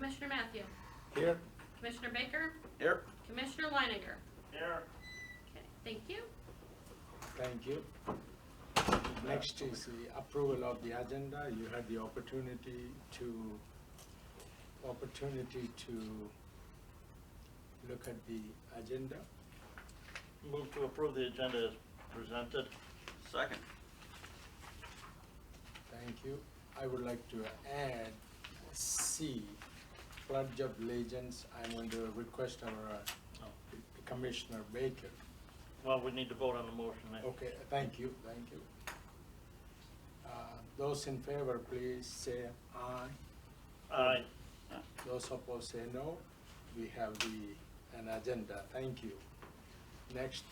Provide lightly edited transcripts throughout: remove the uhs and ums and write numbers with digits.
Commissioner Matthew, Here. Commissioner Baker, Here. Commissioner Leininger. Here. Okay, thank you. Thank you. Next is the approval of the agenda. You had the opportunity to look at the agenda. Move to approve the agenda as presented. Second. Thank you. I would like to add C, Pledge of Allegiance. I'm going to request our Commissioner Baker. Well, we need to vote on the motion. Okay, thank you. Those in favor, please say aye. Aye. Those opposed say no. We have an agenda. Thank you. Next,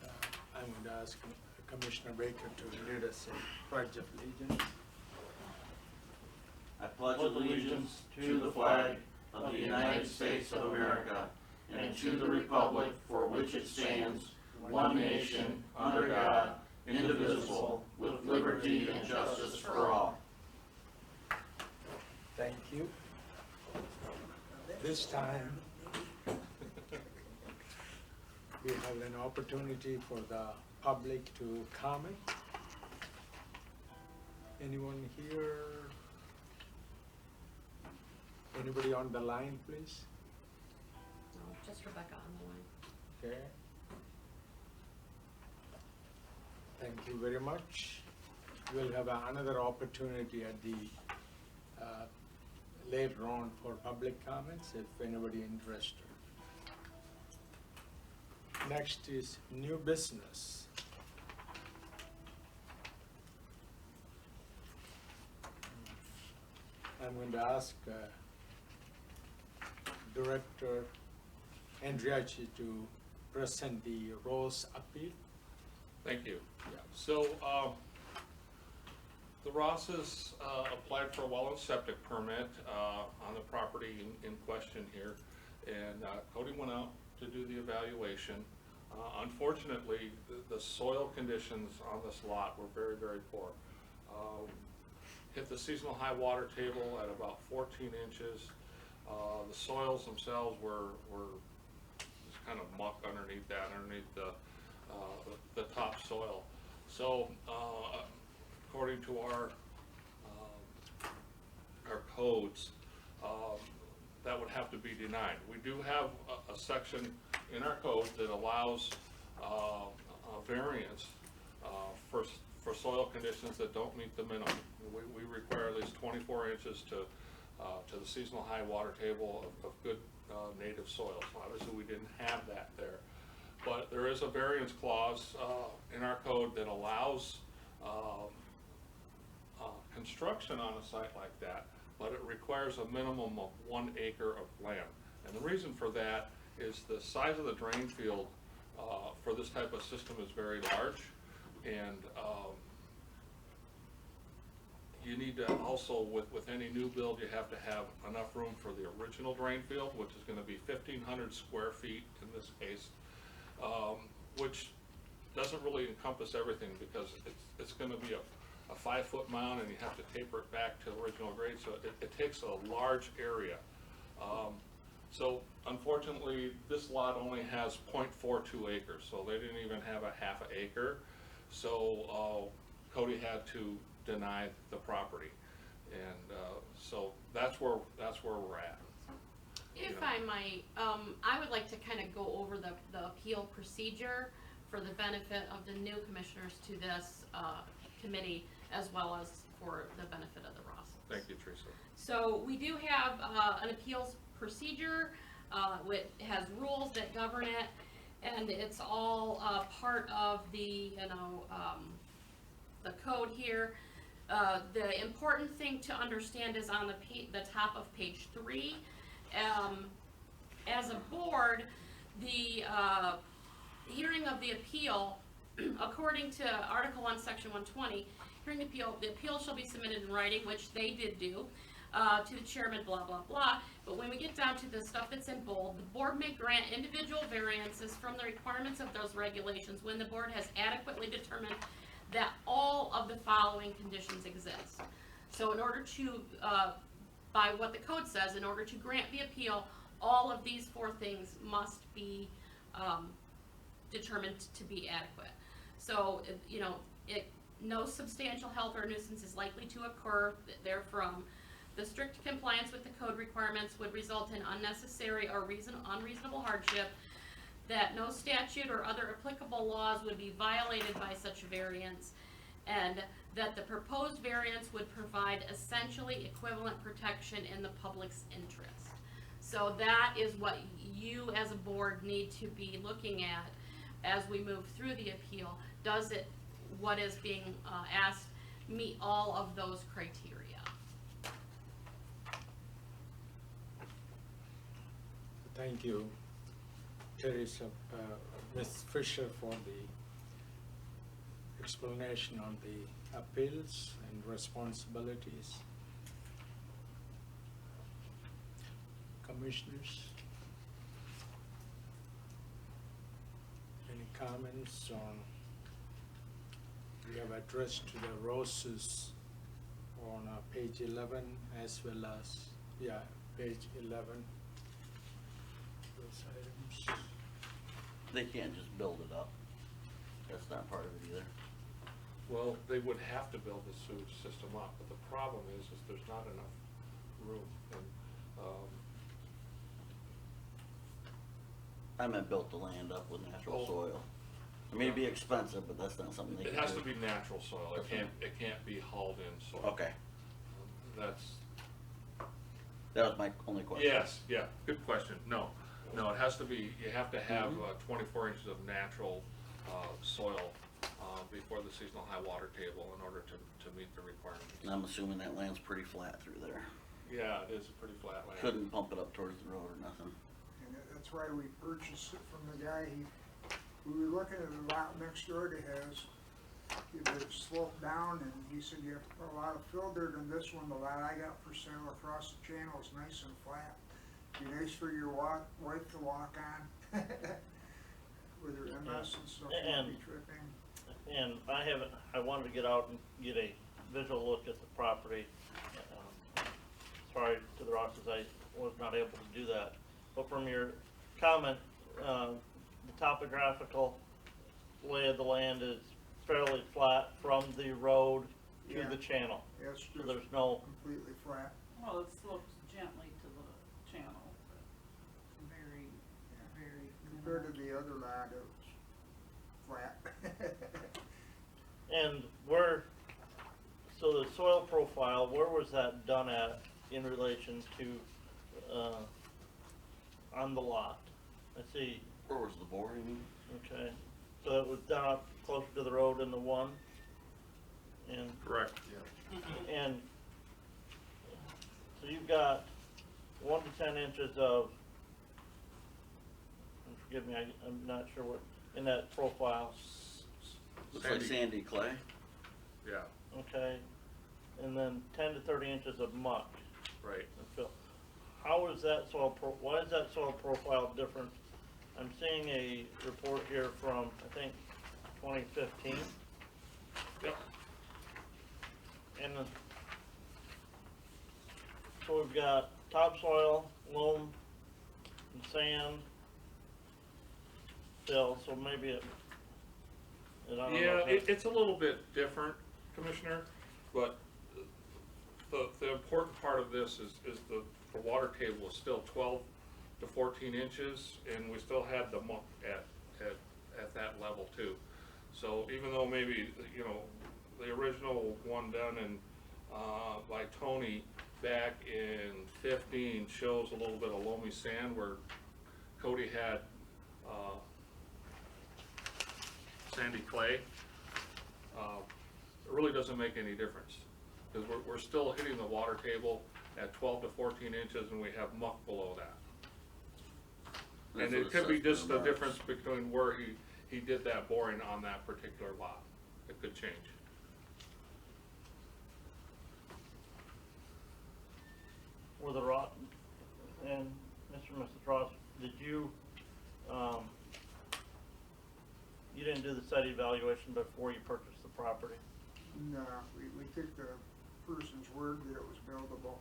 I'm going to ask Commissioner Baker to lead us in Pledge of Allegiance. I pledge allegiance to the flag of the United States of America and to the republic for which it stands, one nation, under God, indivisible, with liberty and justice for all. Thank you. This time, we have an opportunity for the public to comment. Anyone here? Anybody on the line, please? No, just Rebecca on the line. Okay. Thank you very much. We'll have another opportunity at the later on for public comments if anybody interested. Next is new business. I'm going to ask Director Andriachi to present the Rose appeal. Thank you. Yeah. So, the Rosses applied for a well and septic permit on the property in question here, and Cody went out to do the evaluation. Unfortunately, the soil conditions on this lot were very, very poor. Hit the seasonal high water table at about 14 inches. The soils themselves were just kind of muck underneath that, underneath the topsoil. So, according to our codes, that would have to be denied. We do have a section in our code that allows a variance for soil conditions that don't meet the minimum. We require at least 24 inches to the seasonal high water table of good native soils. Obviously, we didn't have that there. But there is a variance clause in our code that allows construction on a site like that, but it requires a minimum of 1 acre of land. And the reason for that is the size of the drain field for this type of system is very large, and you need to also, with any new build, you have to have enough room for the original drain field, which is going to be 1,500 square feet in this case, which doesn't really encompass everything because it's going to be a 5-foot mound and you have to taper it back to original grade, so it takes a large area. So unfortunately, this lot only has 0.42 acres, so they didn't even have a half an acre. So Cody had to deny the property, and so that's where we're at. If I might, I would like to kind of go over the appeal procedure for the benefit of the new commissioners to this committee, as well as for the benefit of the Rosses. Thank you, Teresa. So we do have an appeals procedure, which has rules that govern it, and it's all part of the, the code here. The important thing to understand is on the top of page 3. As a board, the hearing of the appeal, according to Article 1, Section 120, hearing the appeal shall be submitted in writing, which they did do, to the chairman, blah, blah, blah. But when we get down to the stuff that's in bold, the board may grant individual variances from the requirements of those regulations when the board has adequately determined that all of the following conditions exist. So in order to by what the code says, in order to grant the appeal, all of these 4 things must be, determined to be adequate. So, no substantial health or nuisance is likely to occur therefrom. The strict compliance with the code requirements would result in unnecessary or unreasonable hardship, that no statute or other applicable laws would be violated by such variance, and that the proposed variance would provide essentially equivalent protection in the public's interest. So that is what you as a board need to be looking at as we move through the appeal. Does it, what is being asked, meet all of those criteria? Thank you, Teresa, Ms. Fisher, for the explanation on the appeals and responsibilities. Commissioners, any comments on, we have addressed to the Roses on page 11 as well as, page 11. Those items. They can't just build it up. That's not part of it either. Well, they would have to build the sewage system up, but the problem is there's not enough room. And, I meant built the land up with natural Oh. soil. I mean, it'd be expensive, but that's not something they it can has do. to be natural soil. It can't be hauled in soil. Okay, That's, that was my only question. yes, yeah, good question. No, it has to be, you have to have 24 inches of natural soil before the seasonal high water table in order to meet the requirements. And I'm assuming that land's pretty flat through there. Yeah, it is a pretty flat land. Couldn't pump it up towards the road or nothing. And that's why we purchased it from the guy, we were looking at a lot next door to his. It sloped down and he said you have to put a lot of fill dirt in this one. The lot I got for sale across the channel is nice and flat. Be nice for your wife to walk on with her MS and stuff, won't be tripping. And I wanted to get out and get a visual look at the property. Sorry to the Rosses, I was not able to do that. But from your comment, the topographical lay of the land is fairly flat from the road to Yeah. the channel. It's So just there's no, completely flat. Well, it slopes gently to the channel, but very, very Compared to minimal. the other lot, it was flat. and so the soil profile, where was that done at in relation to, on the lot? Let's see, Where was the boring? okay, so it was done up closer to the road in the one? And, Correct. and, so you've got 1 to 10 inches of, and forgive me, I'm not sure what, in that profile, Looks like sandy clay. Yeah, okay? And then 10 to 30 inches of muck. right. and fill. How is that why is that soil profile different? I'm seeing a report here from, I think, 2015. Yep. And so we've got topsoil, loam, and sand fill, so maybe I don't know Yeah, if it's a little bit different, Commissioner, but the important part of this is the water table is still 12 to 14 inches, and we still had the muck at that level too. So even though maybe, the original one done in, by Tony back in 15 shows a little bit of loamy sand where Cody had, sandy clay, it really doesn't make any difference. Because we're still hitting the water table at 12 to 14 inches and we have muck below that. That's And what it could be says in just the maps. difference between where he did that boring on that particular lot. It could change. were the Ross, and Mr. and Mrs. Ross, did you, you didn't do the site evaluation before you purchased the property? No, we took the person's word that it was buildable.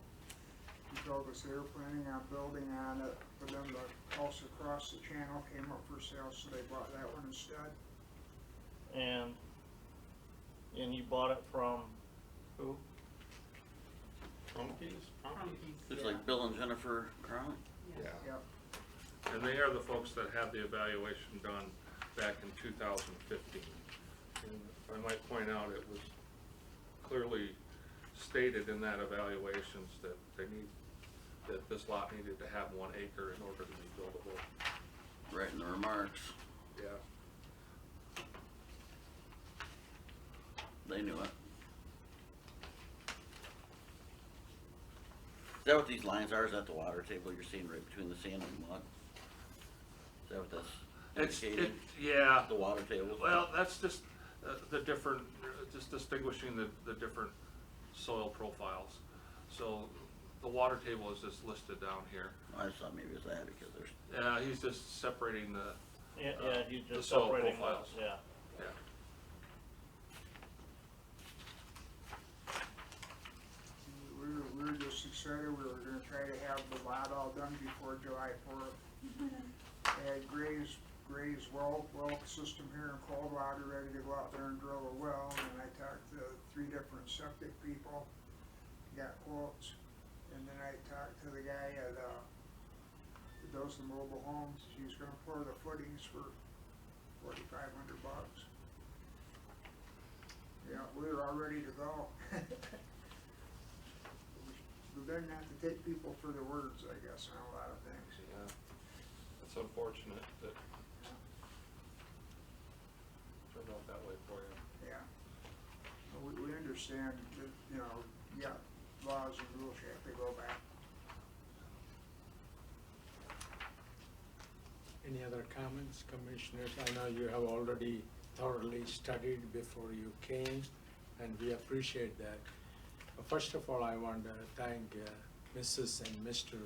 told us they were planning on building on it, but then the house across the channel came up for sale, so they bought that one instead. And you bought it from who? Trunkies? It's like Bill and Jennifer Crown. Yeah. Yep. And they are the folks that had the evaluation done back in 2015. And I might point out, it was clearly stated in that evaluations that that this lot needed to have 1 acre in order to be buildable. Right in the remarks, Yeah. they knew it. Is that what these lines are? Is that the water table you're seeing right between the sand and mud? Is that what that's indicating? Yeah. The water table? Well, that's just the different, just distinguishing the different soil profiles. So the water table is just listed down here. I thought maybe it was that because there's, He's just separating the, Yeah, you the just soil separating profiles. those, yeah. yeah. We were just excited, we were gonna try to have the lot all done before July 4th. Had Gray's well system here in Coldwater ready to go out there and drill a well, and I talked to 3 different septic people, got quotes, and then I talked to the guy at, that does the mobile homes, he's gonna pour the footings for $4,500. Yeah, we were all ready to go. We better not to take people for their words, I guess, on a lot of things. Yeah. It's unfortunate that turned out that way for you. Yeah. We understand that, you know, yeah, laws and rules you have to go back. Any other comments, commissioners? I know you have already thoroughly studied before you came, and we appreciate that. First of all, I want to thank Mrs. and Mr.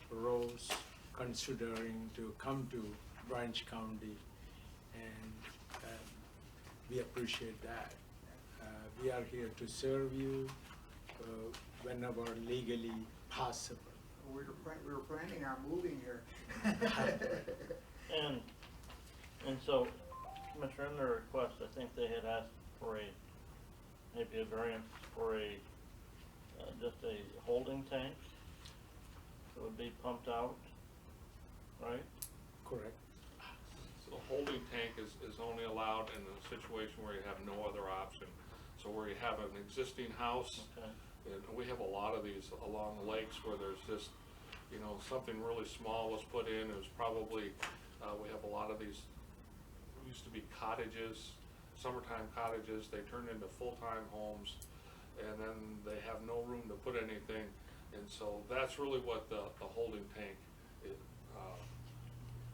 Rose considering to come to Branch County, and we appreciate that. We are here to serve you whenever legally possible. We were planning on moving here. And so, Commissioner, in their request, I think they had asked for maybe a variance for just a holding tank that would be pumped out, right? Correct. So the holding tank is only allowed in a situation where you have no other option. So where you have an existing house, Okay. and we have a lot of these along the lakes where there's just, you know, something really small was put in. It was probably, we have a lot of these, used to be cottages, summertime cottages. They turned into full-time homes, and then they have no room to put anything. And so that's really what the holding tank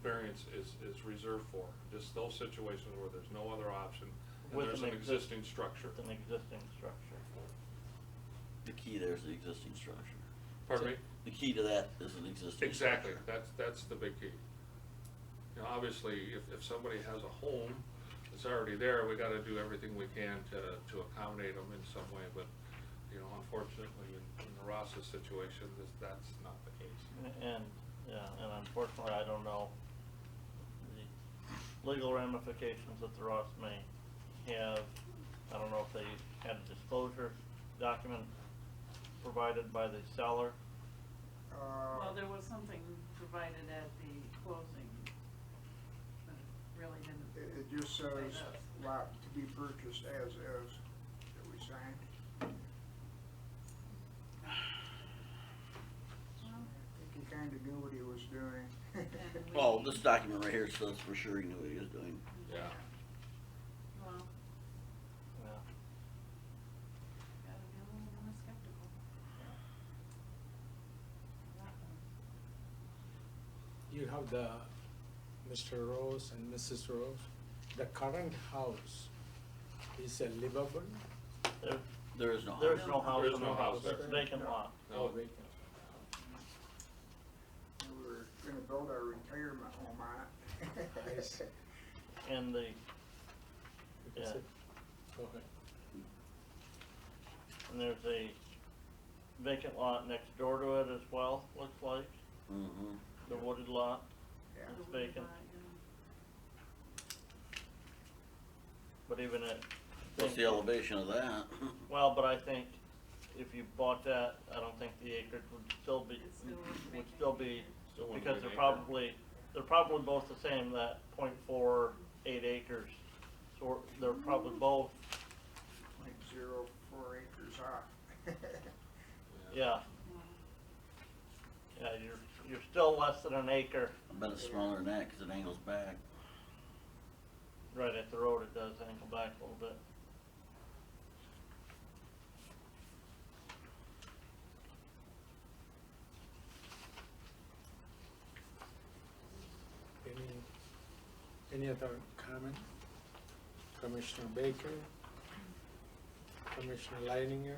variance is reserved for. Just those situations where there's no other option and With there's an existing structure. With an existing structure. the key there is the existing structure. Pardon me? The key to that is an existing Exactly, structure. that's the big key. You know, obviously, if somebody has a home that's already there, we gotta do everything we can to accommodate them in some way, but, you know, unfortunately, in the Ross's situation, that's not the case. And, yeah, and unfortunately, I don't know the legal ramifications that the Ross may have. I don't know if they had a disclosure document provided by the seller. Well, there was something provided at the closing, but it really didn't. It just says lot to be purchased as is, that we signed. Well, I think he kinda knew what he was doing. and we- Well, this document right here says for sure he knew what he was doing. Yeah. Well, Yeah. gotta be a little more skeptical. That one. You have the Mr. Rose and Mrs. Rose. The current house is a livable? There is no There's house. no house There's in no the house house, there. it's vacant lot. No. Vacant. We were gonna build our retirement home on it. I see. And the, Because Yeah. it- Go ahead. and there's a vacant lot next door to it as well, looks like, Mm-hmm. the wooded lot. Yeah. It's vacant. But even at. What's the elevation of that? Well, but I think if you bought that, I don't think the acreage would still be, It still wouldn't would make still be, Still wouldn't because be they're an acre. probably both the same, that 0.48 acres. So they're probably both, Like 0.4 acres off. yeah. Yeah, you're still less than an acre. I bet it's smaller than that, cause it angles back. Right at the road, it does angle back a little bit. Any other comment? Commissioner Baker? Commissioner Leininger?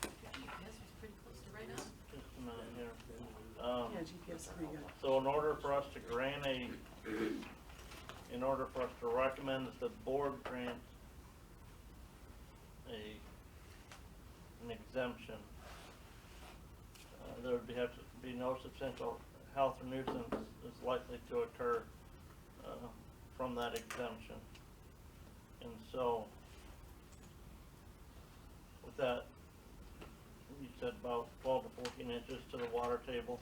GPS was pretty close to right on. Just a minute here. Yeah, GPS is pretty good. So in order for us to in order for us to recommend that the board grant an exemption, there would have to be no substantial health or nuisance is likely to occur, from that exemption. And so, with that, you said about 12 to 14 inches to the water table.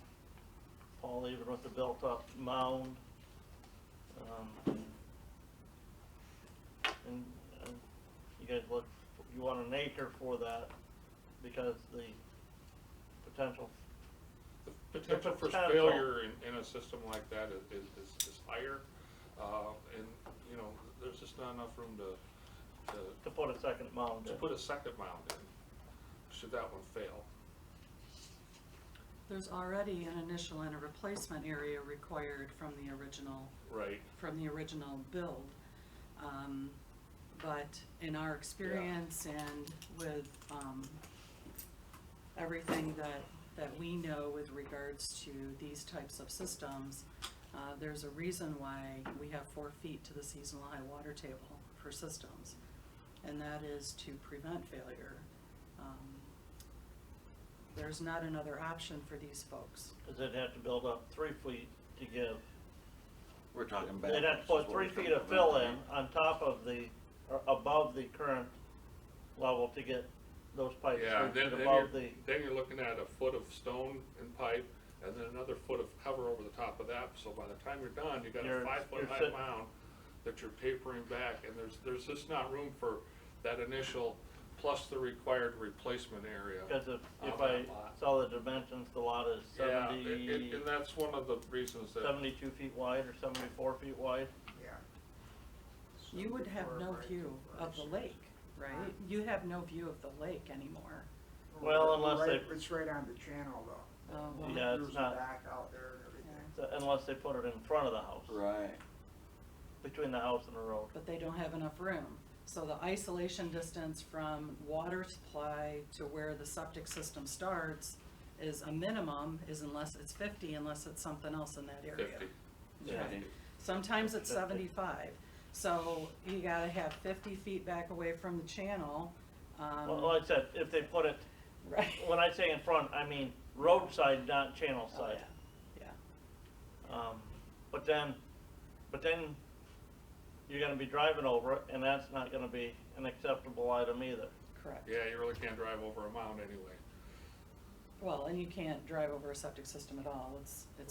Paul, even with the built-up mound. And you guys you want an acre for that because the potential. The potential for potential. failure in a system like that is higher, and, you know, there's just not enough room To put a second mound to in. put a second mound in, should that one fail. There's already an initial and a replacement area required from the original build. But in our experience and with, everything that we know with regards to these types of systems, there's a reason why we have 4 feet to the seasonal high water table for systems, and that is to prevent failure. There's not another option for these folks. Cause they'd have to build up 3 feet to give. We're talking back. They'd have to put 3 feet of fill in on top of or above the current level to get those pipes Yeah, 3 then, feet then above you're, then you're looking at a foot of stone and pipe, and then another foot of cover over the top of that, so by the time you're done, you got a You're 5 foot high sitting- mound that you're tapering back, and there's just not room for that initial plus the required replacement area. Cause if on I that lot. saw the dimensions, the lot is Yeah, 70, and that's one of the reasons that. 72 feet wide or 74 feet wide. Yeah. You would have 74 no by view of the 46. lake, right? You have no view of the lake anymore. Well, unless Right- they- It's right on the channel though. Oh, well. Yeah, it's There's not- a back out there and everything. Unless they put it in front of the house, Right. between the house and the road. But they don't have enough room. So the isolation distance from water supply to where the septic system starts is a minimum, is unless it's 50, unless it's something else in that area. 50. Yeah. Okay. Sometimes it's 50. 75. So you gotta have 50 feet back away from the channel. Well, like I said, if they put it, Right. when I say in front, I mean roadside, not channel Oh, side. yeah, But then you're gonna be driving over it, and that's not gonna be an acceptable item either. correct. Yeah, you really can't drive over a mound anyway. Well, and you can't drive over a septic system at all.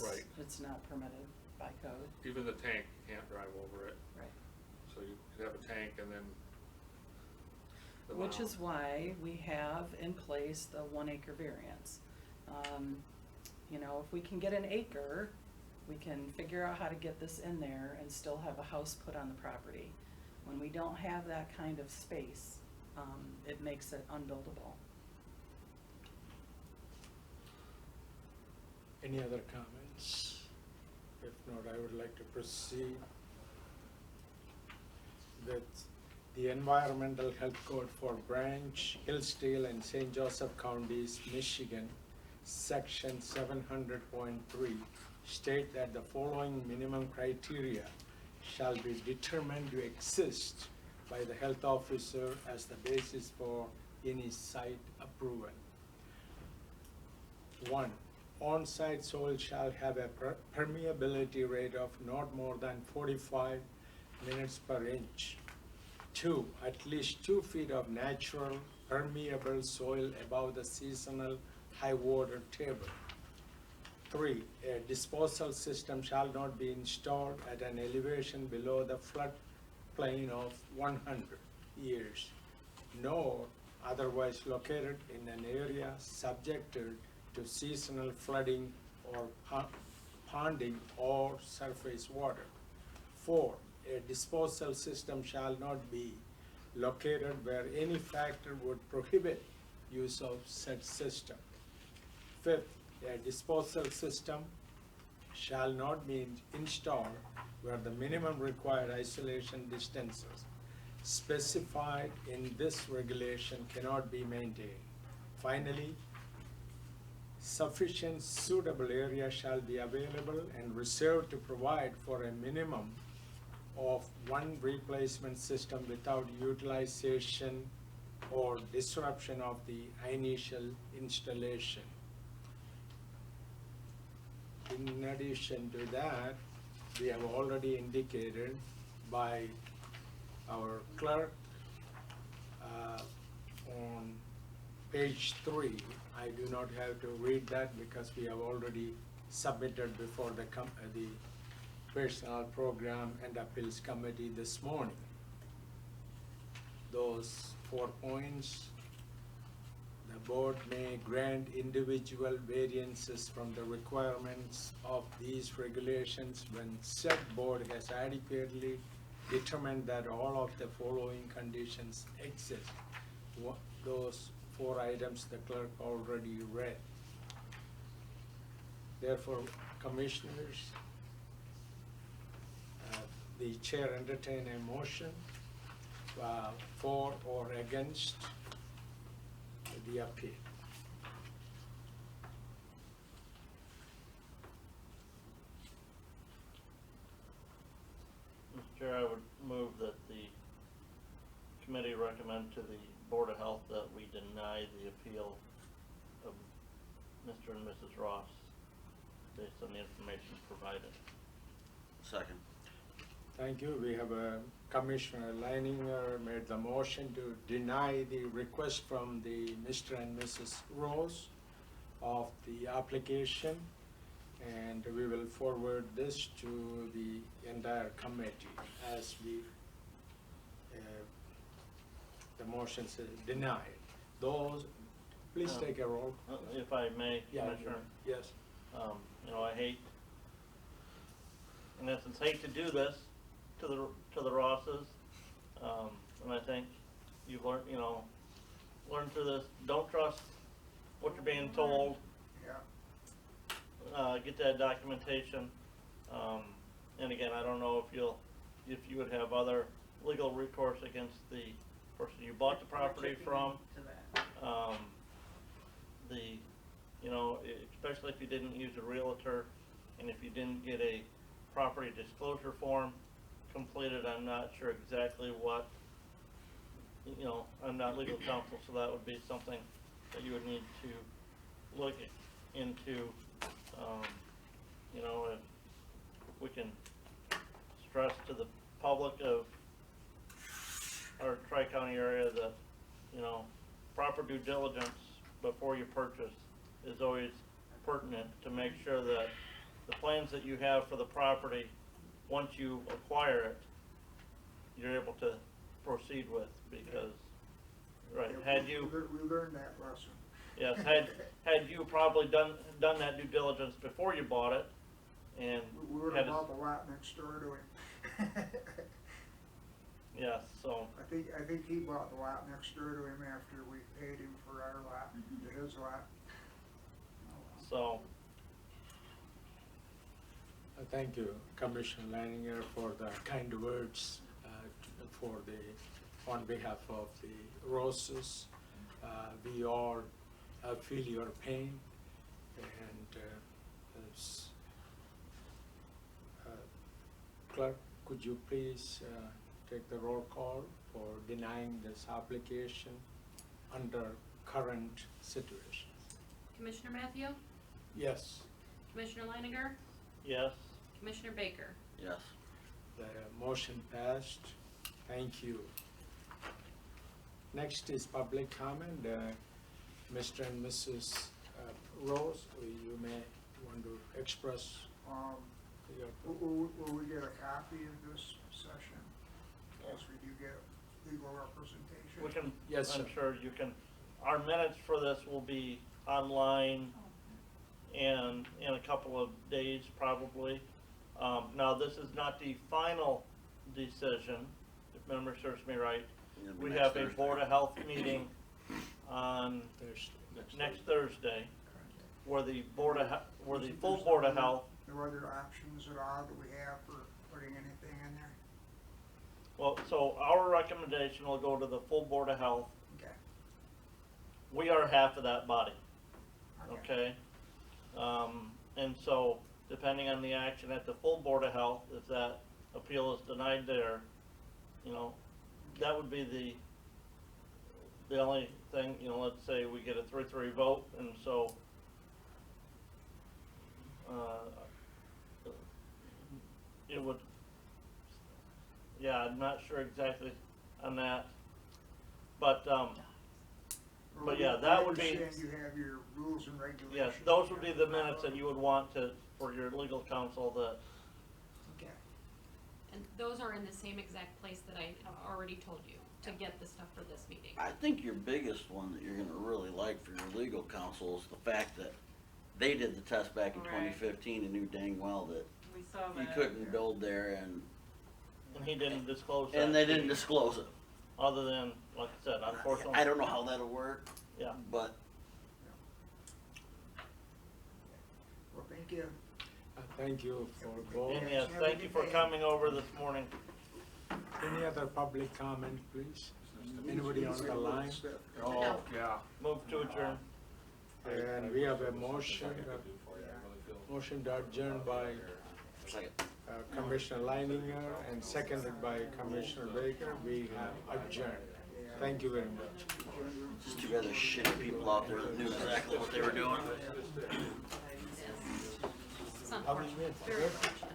Right. It's not permitted by code. Even the tank, you can't drive over it, Right. so you could have a tank and then the Which mound. is why we have in place the 1 acre variance. You know, if we can get an acre, we can figure out how to get this in there and still have a house put on the property. When we don't have that kind of space, it makes it unbuildable. Any other comments? If not, I would like to proceed with the Environmental Health Code for Branch, Hillsdale, and St. Joseph Counties, Michigan, Section 700.3, state that the following minimum criteria shall be determined to exist by the health officer as the basis for any site approval. 1. On-site soil shall have a permeability rate of not more than 45 minutes per inch. 2. At least 2 feet of natural permeable soil above the seasonal high water table. 3. A disposal system shall not be installed at an elevation below the flood plain of 100 years, nor otherwise located in an area subjected to seasonal flooding or ponding or surface water. 4. A disposal system shall not be located where any factor would prohibit use of said system. 5th, a disposal system shall not be installed where the minimum required isolation distances specified in this regulation cannot be maintained. Finally, sufficient suitable area shall be available and reserved to provide for a minimum of 1 replacement system without utilization or disruption of the initial installation. In addition to that, we have already indicated by our clerk on page 3. I do not have to read that because we have already submitted before the Personnel Program and Appeals Committee this morning. Those 4 points. The board may grant individual variances from the requirements of these regulations when said board has adequately determined that all of the following conditions exist. Those 4 items the clerk already read. Therefore, commissioners, the chair entertain a motion for or against the appeal. Mr. Chair, I would move that the committee recommend to the Board of Health that we deny the appeal of Mr. and Mrs. Ross based on the information provided. Second. Thank you. We have Commissioner Leininger made the motion to deny the request from the Mr. and Mrs. Rose of the application, and we will forward this to the entire committee as we the motion says denied. Those, please take a roll. If I may, Yeah, Commissioner. yes. I hate, in essence, hate to do this to the Rosses, and I think you've learned, learned through this. Don't trust what you're being told. Yeah. Get that documentation, and again, I don't know if you would have other legal recourse against the person you bought the property from. To that. Especially if you didn't use a realtor, and if you didn't get a property disclosure form completed, I'm not sure exactly what, I'm not legal counsel, so that would be something that you would need to look into. If we can stress to the public of our Tri-County area that, proper due diligence before you purchase is always pertinent to make sure that the plans that you have for the property, once you acquire it, you're able to proceed with, because, right, Yeah, had you, we learned that lesson. yes, had you probably done that due diligence before you bought it, and We would had have a- bought the lot next door to him. yes, so, I think he bought the lot next door to him after we paid him for our lot, to his lot. so, Thank you, Commissioner Leininger, for the kind words for the on behalf of the Roses. We all feel your pain, and as, clerk, could you please take the roll call for denying this application under current situation? Commissioner Matthew, Yes. Commissioner Leininger, Yes, Commissioner Baker. Yes. The motion passed. Thank you. Next is public comment. Mr. and Mrs. Rose, you may want to express your. Will we get a copy of this session? Yes, we do get legal representation. we can, Yes, I'm sir. sure you can, our minutes for this will be online in a couple of days probably. Now, this is not the final decision, if memory serves me right. It'll be We next have a Thursday. Board of Health meeting on Thursday. next Thursday, where the full Board of Health, No other options at all that we have for putting anything in there? well, so our recommendation will go to the full Board of Health. Okay. We are half of that body, okay? And so, depending on the action at the full Board of Health, if that appeal is denied there, you know, that would be the only thing, you know, let's say we get a 3-3 vote, and so, it would, yeah, I'm not sure exactly on that, but, But yeah, that would be- I understand you have your rules and regulations. yes, those would be the minutes that you would want to, for your legal counsel that, Okay. And those are in the same exact place that I already told you to get the stuff for this meeting. I think your biggest one that you're gonna really like for your legal counsel is the fact that they did the test back in Right. 2015 and knew dang well that We saw that. you couldn't build there and he didn't disclose that. they didn't disclose it. Other than, like I said, unfortunately. I don't know how that'll work, Yeah, but Well, thank you. Thank you for both. and yes, thank you for coming over this morning. Any other public comment, please? Anybody on the line? No. Yeah. Move to adjourn. And we have a motion to adjourn by second. Commissioner Leininger and seconded by Commissioner Baker. We have adjourned. Thank you very much. Just too bad there's shitty people out there that knew exactly what they were doing. It's unfortunate, very unfortunate.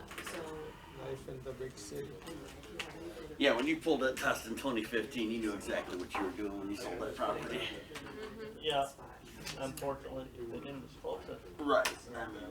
Life in the big city. Yeah, when you pulled that test in 2015, you knew exactly what you were doing when you sold that property. Yeah, unfortunately, they didn't disclose it. Right. I mean,